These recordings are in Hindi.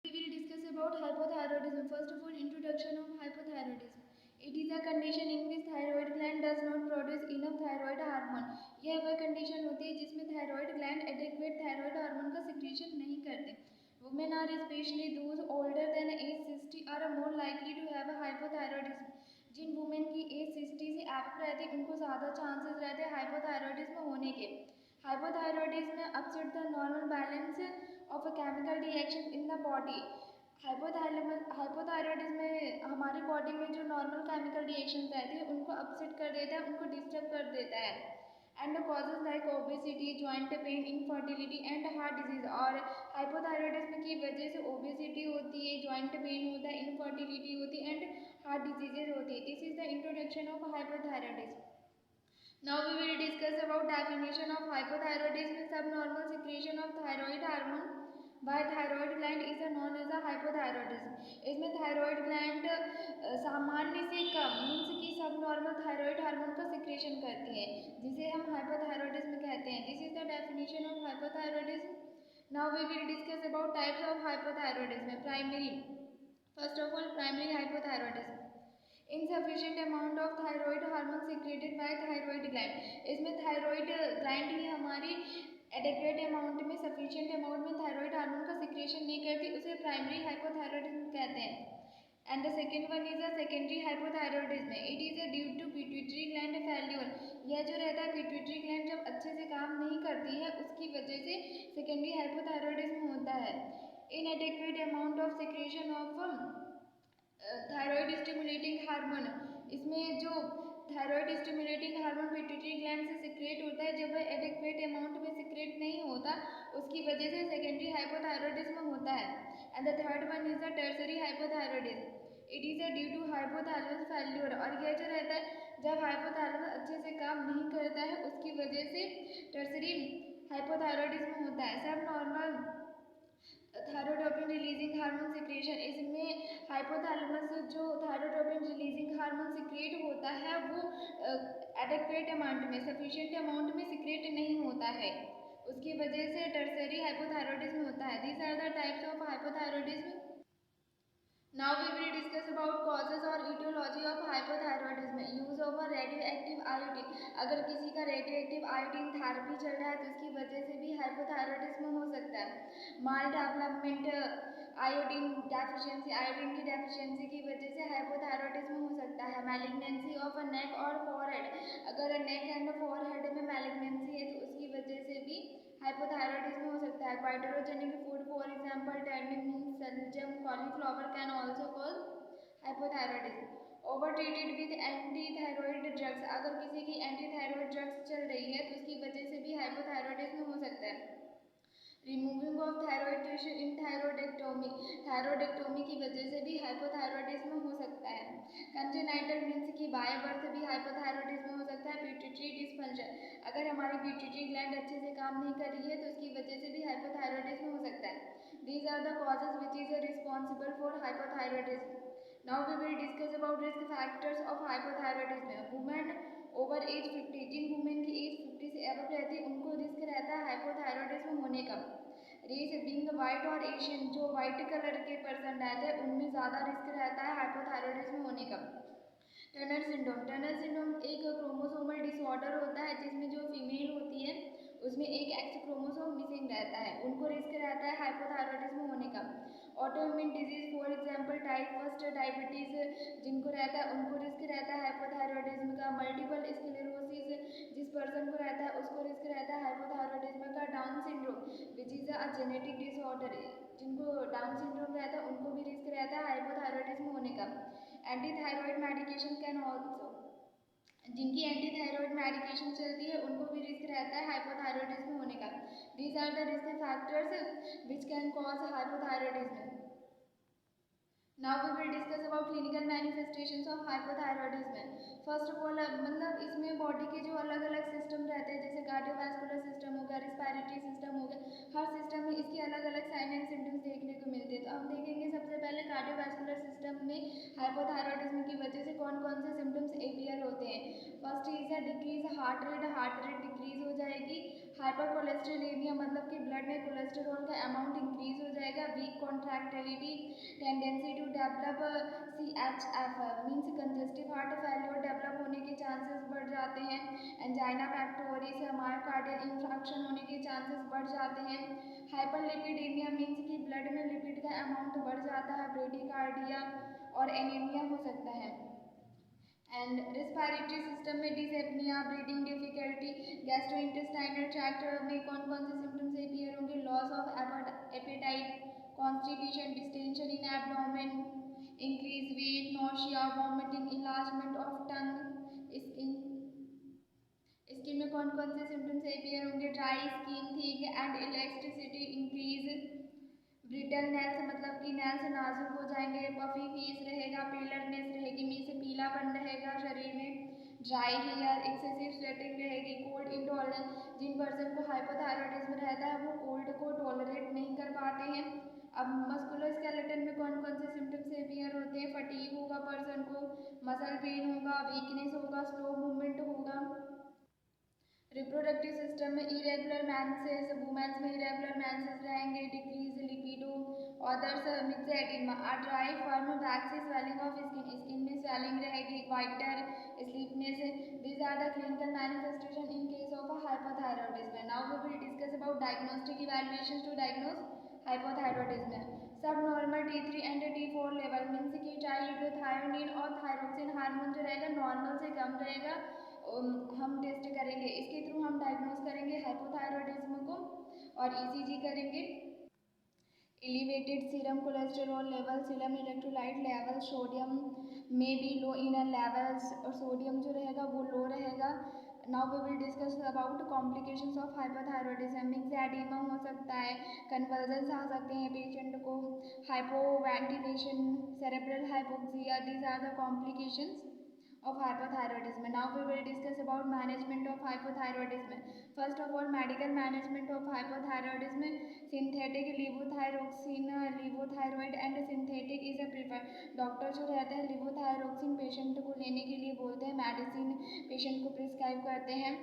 We will discuss about hypothyroidism. First of all, introduction of hypothyroidism. It is a condition in which thyroid gland does not produce enough thyroid hormone. यह वह कंडीशन होती है जिसमें thyroid gland adequate thyroid hormone का सिक्रीशन नहीं करते. Women are especially those older than age 60 are more likely to have a hypothyroidism. जिन वुमेन की एज 60 से अप रहती है उनको ज़्यादा चांसेस रहते हैं हाइपोथायरॉयडिज्म होने के. Hypothyroidism upset the normal balance of a chemical reaction in the body. Hypothyroidism में हमारी बॉडी में जो नॉर्मल केमिकल रिएक्शन रहती है उनको अपसेट कर देता है, उनको डिस्टर्ब कर देता है. And causes like obesity, joint pain, infertility and heart disease. और हाइपोथायरॉयडिज्म की वजह से ओबेसिटी होती है, जॉइंट पेन होता है, इनफर्टिलिटी होती है एंड हार्ट डिजीजेज होती है. This is the introduction of hypothyroidism. Now we will discuss about definition of hypothyroidism. Subnormal secretion of thyroid hormone by thyroid gland is known as a hypothyroidism. इसमें thyroid gland सामान्य से कम मीन्स की सब नॉर्मल थायराइड हार्मोन का सिक्रेशन करती है जिसे हम हाइपोथायरॉयडिज्म कहते हैं. This is the definition of hypothyroidism. Now we will discuss about types of hypothyroidism. Primary. First of all, primary hypothyroidism. Insufficient amount of thyroid hormone secreted by thyroid gland. इसमें थायराइड ग्लैंड ही हमारी एडिक्वेट अमाउंट में सफिशिएंट अमाउंट में थायराइड हार्मोन का सिक्रेशन नहीं करती, उसे प्राइमरी हाइपोथायरॉयडिज्म कहते हैं. And the second one is a secondary hypothyroidism. It is a due to pituitary gland failure. यह जो रहता है पिट्यूटरी ग्लैंड जब अच्छे से काम नहीं करती है उसकी वजह से सेकेंडरी हाइपोथायरॉयडिज्म होता है. इनएडिक्वेट amount of secretion of thyroid stimulating hormone. इसमें जो thyroid stimulating hormone pituitary gland से सिक्रेट होता है जब वह एडिक्वेट अमाउंट में सिक्रेट नहीं होता उसकी वजह से सेकेंडरी हाइपोथायरॉयडिज्म होता है. And the third one is the tertiary hypothyroidism. It is a due to hypothalamus failure. और यह जो रहता है जब हाइपोथैलेमस अच्छे से काम नहीं करता है उसकी वजह से टर्सरी हाइपोथायरॉयडिज्म होता है. सब नॉर्मल थायरोडोपिन रिलीजिंग हार्मोन सिक्रेशन. इसमें हाइपोथैलेमस जो थायरोडोपिन रिलीजिंग हार्मोन सिक्रेट होता है वो एडिक्वेट अमाउंट में सफिशिएंट अमाउंट में सिक्रेट नहीं होता है, उसकी वजह से टर्सरी हाइपोथायरॉयडिज्म होता है. These are the types of hypothyroidism. Now we will discuss about causes और etiology of hypothyroidism. Use of a radioactive iodine. अगर किसी का रेडियोएक्टिव आयोडीन थेरेपी चल रहा है तो उसकी वजह से भी हाइपोथायरॉयडिज्म हो सकता है. माल डेवलपमेंट आयोडीन की डेफिशिएंसी की वजह से हाइपोथायरॉयडिज्म हो सकता है. मैलिग्नेंसी ऑफ अ नेक और फॉरहेड. अगर नेक एंड फॉरहेड में मैलिग्नेंसी है तो उसकी वजह से भी हाइपोथायरॉयडिज्म हो सकता है. क्वाइटरोजेनिक फूड फॉर एग्जांपल टर्निप, सलजम, cauliflower can also cause hypothyroidism. Over treated with anti thyroid drugs. अगर किसी की एंटी थायराइड ड्रग्स चल रही है तो उसकी वजह से भी हाइपोथायरॉयडिज्म हो सकता है. Removing of thyroid tissue in thyroidectomy. Thyroidectomy की वजह से भी हाइपोथायरॉयडिज्म हो सकता है. कंजेनाइटल मीन्स की बाय बर्थ भी हाइपोथायरॉयडिज्म हो सकता है. Pituitary dysfunction. अगर हमारी पिट्यूटरी ग्लैंड अच्छे से काम नहीं कर रही है तो उसकी वजह से भी हाइपोथायरॉयडिज्म हो सकता है. These are the causes which is responsible for hypothyroidism. Now we will discuss about risk factors of hypothyroidism. Women over age 50. Jin women की एज 50 से अबव रहती है उनको रिस्क रहता है हाइपोथायरॉयडिज्म होने का. रेस बिंग वाइट और एशियन, जो वाइट कलर के पर्सन रहते हैं उनमें ज़्यादा रिस्क रहता है हाइपोथायरॉयडिज्म होने का. टनर सिंड्रोम. टनर सिंड्रोम एक क्रोमोसोमल डिसऑर्डर होता है जिसमें जो फीमेल होती है उसमें एक एक्स क्रोमोसोम मिसिंग रहता है, उनको रिस्क रहता है हाइपोथायरॉयडिज्म होने का. Autoimmune disease for example type 1 diabetes जिनको रहता है उनको रिस्क रहता है हाइपोथायरॉयडिज्म का. मल्टीपल स्क्लेरोसिस जिस पर्सन को रहता है उसको रिस्क रहता है हाइपोथायरॉयडिज्म का. Down syndrome which is a genetic disorder. जिनको डाउन सिंड्रोम रहता है उनको भी रिस्क रहता है हाइपोथायरॉयडिज्म होने का. Anti thyroid medication can also. जिनकी एंटी थायराइड मेडिकेशन चलती है उनको भी रिस्क रहता है हाइपोथायरॉयडिज्म होने का. These are the risk factors which can cause hypothyroidism. Now we will discuss about clinical manifestations of hypothyroidism. First of all मतलब इसमें बॉडी के जो अलग अलग सिस्टम रहते हैं जैसे कार्डियोवैस्कुलर सिस्टम हो गया, रिस्पायरेटरी सिस्टम हो गया, हर सिस्टम में इसके अलग अलग साइन एंड सिम्टम्स देखने को मिलते हैं. तो हम देखेंगे सबसे पहले कार्डियोवैस्कुलर सिस्टम में हाइपोथायरॉयडिज्म की वजह से कौन कौन से सिम्टम्स अपीयर होते हैं। First is a decrease heart rate decrease हो जाएगी। हाइपर कोलेस्ट्रोलेमिया मतलब कि ब्लड में कोलेस्ट्रॉल का अमाउंट इंक्रीज हो जाएगा। Weak contractility, tendency to develop CHF means congestive heart failure develop होने के चांसेस बढ़ जाते हैं। एंजाइना पेक्टोरिस मायोकार्डियल इंफ्राक्शन होने के चांसेस बढ़ जाते हैं। हाइपरलिपिडेमिया मीन्स कि ब्लड में लिपिड का अमाउंट बढ़ जाता है। ब्रेडिकार्डिया और एनीमिया हो सकता है। एंड रिस्पायरेटरी सिस्टम में dyspnea, breathing difficulty, gastrointestinal tract में कौन कौन से सिम्टम्स अपीयर होंगे। Loss of appetite, constipation, distension in abdomen, increase weight, nausea, vomiting, enlargement of tongue, skin में कौन कौन से सिम्टम्स अपीयर होंगे। Dry skin, thick and elasticity increase, brittle nails मतलब कि नेल्स नाजुक हो जाएंगे। पफी फेस रहेगा, पेलरनेस रहेगी मीन्स पीलापन रहेगा शरीर में। ड्राई हेयर, एक्सेसिव स्वेटिंग रहेगी। कोल्ड इंटॉलरेंस, जिन पर्सन को हाइपोथायरॉयडिज्म रहता है वो कोल्ड को टॉलरेट नहीं कर पाते हैं। अब मस्कुलोस्केलेटन में कौन कौन से सिम्टम्स अपीयर होते हैं। फटीग होगा पर्सन को, मसल पेन होगा, वीकनेस होगा, स्लो मूवमेंट होगा। रिप्रोडक्टिव सिस्टम में इरेगुलर मेंसेस, वुमेन्स में इरेगुलर मेंसेस रहेंगे। Decrease libido, others myxoedema, dry firm waxy swelling of skin में स्वेलिंग रहेगी। वाइटर, sleepiness. These are the clinical manifestation in case of hypothyroidism. Now we will discuss about diagnostic evaluation to diagnose hypothyroidism. Subnormal T3 and T4 level means कि ट्राईहाइड्रोथायोनिन और थायरोक्सिन हार्मोन जो रहेगा नॉर्मल से कम रहेगा। हम टेस्ट करेंगे, इसके थ्रू हम डायग्नोस करेंगे हाइपोथायरॉयडिज्म को और ECG करेंगे। Elevated serum cholesterol level, serum electrolyte level, sodium में भी लो इन लेवल्स और सोडियम जो रहेगा वो लो रहेगा। Now we will discuss about complications of hypothyroidism. Myxoedema हो सकता है, कन्वर्जन्स आ सकते हैं पेशेंट को, hypoventilation, cerebral hypoxia, these are the complications of hypothyroidism. Now we will discuss about management of hypothyroidism. First of all, medical management of hypothyroidism. Synthetic levothyroxine, levothyroid and synthetic is a preferred. Doctor जो रहते हैं लेवोथायरोक्सिन पेशेंट को लेने के लिए बोलते हैं, मेडिसिन पेशेंट को प्रिस्क्राइब करते हैं।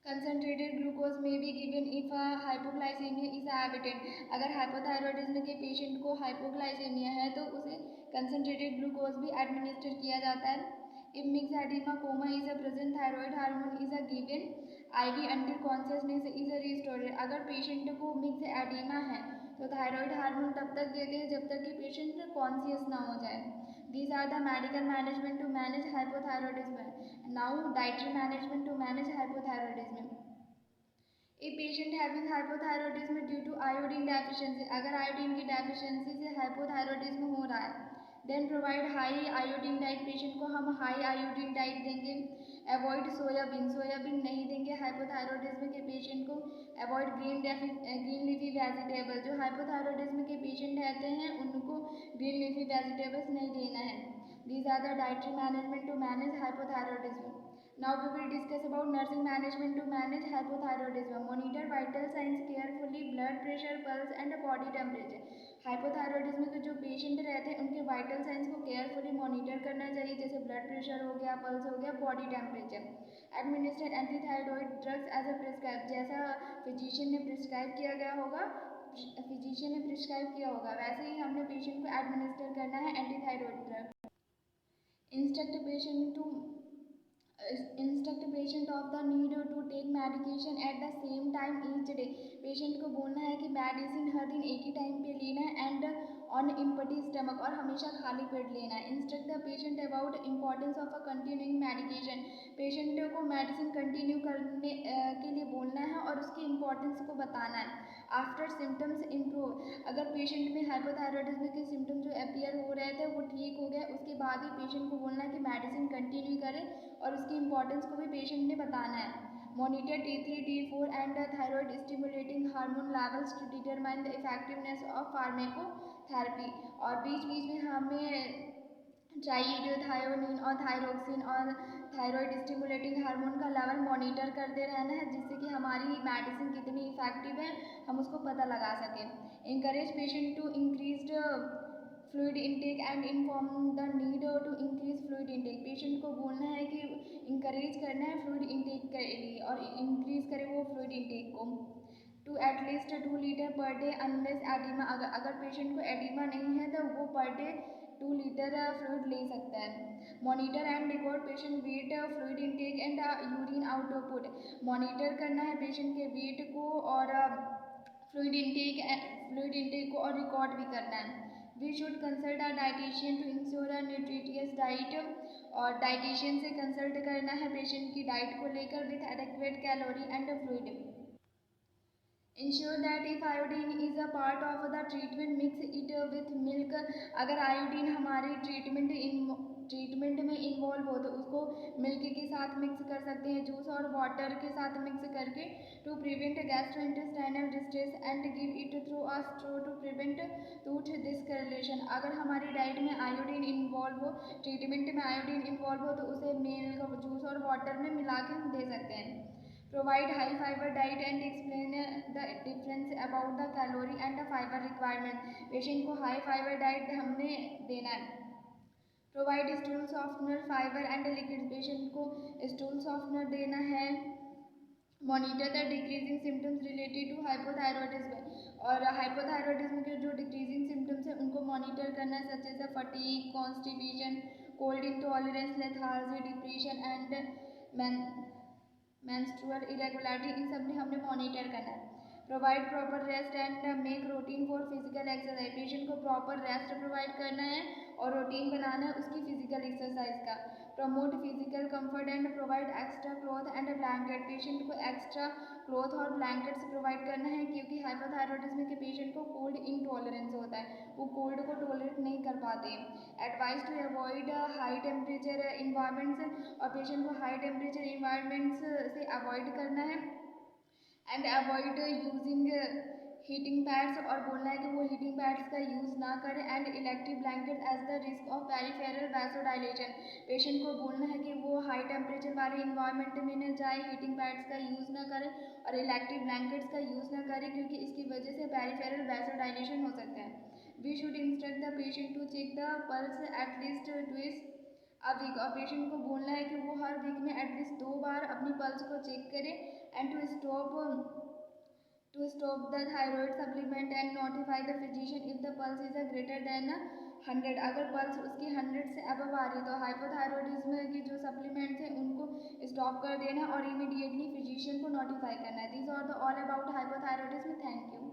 कंसनट्रेटेड ग्लूकोज में भी given if hypoglycemia is evident. अगर हाइपोथायरॉयडिज्म के पेशेंट को हाइपोग्लाइसेमिया है तो उसे कंसनट्रेटेड ग्लूकोज भी एडमिनिस्टर किया जाता है। If myxedema coma is a present, thyroid hormone is a given IV until consciousness is a restored. अगर पेशेंट को मिक्स एडिमा है तो थायराइड हार्मोन तब तक देते हैं जब तक कि पेशेंट कॉन्शियस ना हो जाए। These are the medical management to manage hypothyroidism. Now dietary management to manage hypothyroidism. A patient having hypothyroidism due to iodine deficiency, अगर आयोडीन की डेफिशिएंसी से हाइपोथायरॉयडिज्म हो रहा है, then provide high iodine diet. Patient को हम हाई आयोडीन डाइट देंगे। अवॉइड सोयाबीन, सोयाबीन नहीं देंगे हाइपोथायरॉयडिज्म के पेशेंट को। अवॉइड ग्रीन लीफी वेजिटेबल, जो हाइपोथायरॉयडिज्म के पेशेंट रहते हैं उनको ग्रीन लीफी वेजिटेबल्स नहीं देना है। These are the dietary management to manage hypothyroidism. Now we will discuss about nursing management to manage hypothyroidism. Monitor vital signs carefully, blood pressure, pulse and body temperature. Hypothyroidism के जो पेशेंट रहते हैं उनके वाइटल साइंस को केयरफुली मॉनिटर करना चाहिए, जैसे ब्लड प्रेशर हो गया, पल्स हो गया, body temperature. Administer antithyroid drugs as a prescribe, जैसा फिजिशियन ने प्रिस्क्राइब किया गया होगा, फिजिशियन ने प्रिस्क्राइब किया होगा वैसे ही हमने पेशेंट को एडमिनिस्टर करना है antithyroid drug. Instruct patient of the need to take medication at the same time each day. Patient को बोलना है कि मेडिसिन हर दिन एक ही टाइम पे लेना है एंड ऑन एम्प्टी स्टमक, और हमेशा खाली पेट लेना है। Instruct the patient about importance of a continuing medication. Patient को मेडिसिन कंटिन्यू करने के लिए बोलना है और उसकी इम्पोर्टेंस को बताना है। आफ्टर सिम्टम्स इम्प्रूव, अगर पेशेंट में हाइपोथायरॉयडिज्म के सिम्टम्स जो अपीयर हो रहे थे वो ठीक हो गए, उसके बाद ही पेशेंट को बोलना है कि मेडिसिन कंटिन्यू करें और उसकी इम्पोर्टेंस को भी पेशेंट ने बताना है। Monitor T3, T4 and thyroid stimulating hormone levels to determine the effectiveness of pharmacotherapy. और बीच बीच में हमें ट्राईहाइड्रोथायोनिन और थायरोक्सिन और थायराइड स्टिमुलेटिंग हार्मोन का लेवल मॉनिटर करते रहना है, जिससे कि हमारी मेडिसिन कितनी इफेक्टिव है हम उसको पता लगा सकें। Encourage patient to increased fluid intake and inform the need to increase fluid intake. Patient को बोलना है कि इंकरेज करना है फ्लूइड इनटेक के लिए और इंक्रीज करे वो फ्लूइड इनटेक को to at least 2 litre per day unless edema. अगर पेशेंट को एडिमा नहीं है तो वो पर डे 2 लीटर फ्लूइड ले सकता है। Monitor and record patient weight, fluid intake and urine output. Monitor करना है पेशेंट के वेट को और फ्लूइड इनटेक को और रिकॉर्ड भी करना है। We should consult a dietitian to ensure a nutritious diet. और डाइटिशियन से कंसल्ट करना है पेशेंट की डाइट को लेकर with adequate calorie and fluid. Ensure that if iodine is a part of the treatment, mix it with milk। अगर आयोडीन हमारे ट्रीटमेंट में इन्वॉल्व हो तो उसको मिल्क के साथ मिक्स कर सकते हैं, जूस और वाटर के साथ मिक्स करके to prevent gastrointestinal distress and give it through a straw to prevent tooth discoloration. अगर हमारी डाइट में आयोडीन इन्वॉल्व हो, ट्रीटमेंट में आयोडीन इन्वॉल्व हो तो उसे मिल्क, जूस और वाटर में मिला के दे सकते हैं। Provide high fiber diet and explain the difference about the calorie and the fiber requirement। Patient को हाई फाइबर डाइट हमने देना है। Provide stool softener, fibre and liquid. Patient को स्टूल सॉफ्टनर देना है। Monitor the decreasing symptoms related to hypothyroidism. और हाइपोथायरॉयडिज्म के जो डिक्रीजिंग सिम्टम्स हैं उनको मॉनिटर करना है, such as fatigue, constipation, cold intolerance, lethargy, depression and menstrual irregularity. इन सब में हमने मॉनिटर करना है। Provide proper rest and make routine for physical exercise. Patient को प्रॉपर रेस्ट प्रोवाइड करना है और रूटीन बनाना है उसकी फिजिकल एक्सरसाइज का। Promote physical comfort and provide extra cloth and blanket. Patient को एक्स्ट्रा क्लॉथ और ब्लैंकेट्स प्रोवाइड करना है क्योंकि हाइपोथायरॉयडिज्म के पेशेंट को कोल्ड इंटॉलरेंस होता है, वो कोल्ड को टॉलरेट नहीं कर पाते। Advise to avoid high temperature environments. और पेशेंट को हाई टेम्परेचर इन्वायरमेंट्स से अवॉइड करना है and avoid using heating pads. और बोलना है कि वो हीटिंग पैड्स का यूज़ ना करें and electric blanket as the risk of peripheral vasodilation. Patient को बोलना है कि वो हाई टेम्परेचर वाले इन्वायरमेंट में न जाए, हीटिंग पैड्स का यूज़ ना करें और इलेक्ट्रिक ब्लैंकेट्स का यूज़ ना करें क्योंकि इसकी वजह से पेरिफेरल वैसोडाइलेशन हो सकता है। We should instruct the patient to check the pulse at least twice a week. और पेशेंट को बोलना है कि वो हर वीक में एटलीस्ट 2 बार अपनी पल्स को चेक करे and to stop the thyroid supplement and notify the physician if the pulse is greater than 100। अगर पल्स उसकी 100 से अबव आ रही तो हाइपोथायरॉयडिज्म की जो सप्लीमेंट्स हैं उनको स्टॉप कर देना और इमीडिएटली फिजिशियन को नोटिफाई करना है। These are the all about hypothyroidism. Thank you.